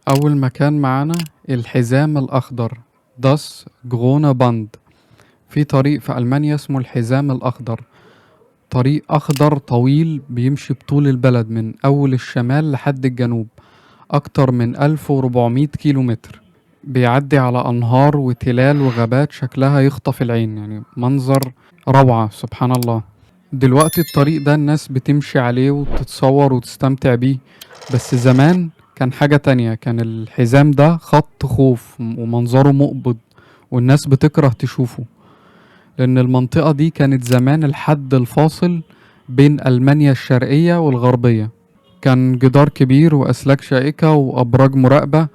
أول مكان معانا الحزام الأخضر داس جرونا باند. في طريق في ألمانيا اسمه الحزام الأخضر، طريق أخضر طويل بيمشي بطول البلد من أول الشمال لحد الجنوب، أكتر من 1400 كيلو متر. بيعدي على أنهار وتلال وغابات شكلها يخطف العين، يعني منظر روعة سبحان الله. دلوقتي الطريق ده الناس بتمشي عليه وتتصور وتستمتع بيه، بس زمان كان حاجة تانية. كان الحزام ده خط خوف ومنظره مقبض، والناس بتكره تشوفه، لأن المنطقة دي كانت زمان الحد الفاصل بين ألمانيا الشرقية والغربية. كان جدار كبير وأسلاك شائكة وأبراج مراقبة،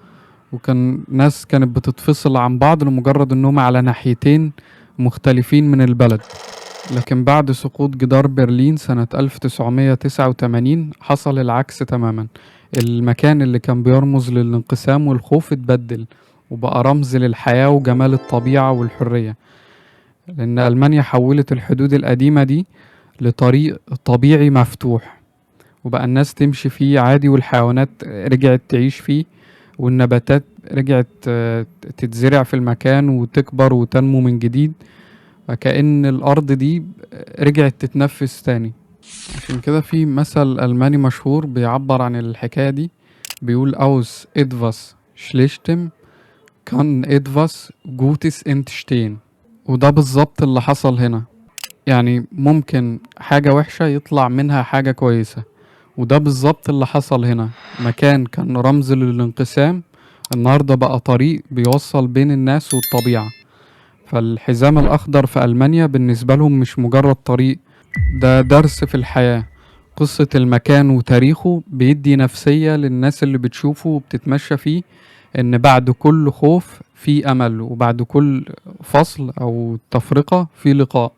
وكان ناس كانت بتتفصل عن بعض لمجرد أنهم على ناحيتين مختلفين من البلد. لكن بعد سقوط جدار برلين سنة 1989 حصل العكس تماما. المكان اللي كان بيرمز للانقسام والخوف اتبدل وبقى رمز للحياة وجمال الطبيعة والحرية، لأن ألمانيا حولت الحدود القديمة دي لطريق طبيعي مفتوح، وبقى الناس تمشي فيه عادي، والحيوانات رجعت تعيش فيه، والنباتات رجعت تتزرع في المكان وتكبر وتنمو من جديد، فكأن الأرض دي رجعت تتنفس تاني. عشان كده في مثل ألماني مشهور بيعبر عن الحكاية دي، بيقول أوس إدفاس شليشتم كان إدفاس جوتس انتشتين. وده بالظبط اللي حصل هنا، يعني ممكن حاجة وحشة يطلع منها حاجة كويسة، وده بالظبط اللي حصل هنا. مكان كان رمز للانقسام النهاردة بقى طريق بيوصل بين الناس والطبيعة. فالحزام الأخضر في ألمانيا بالنسبة لهم مش مجرد طريق، ده درس في الحياة. قصة المكان وتاريخه بيدي نفسية للناس اللي بتشوفه وبتتمشى فيه، إن بعد كل خوف في أمل، وبعد كل فصل أو تفرقة في لقاء.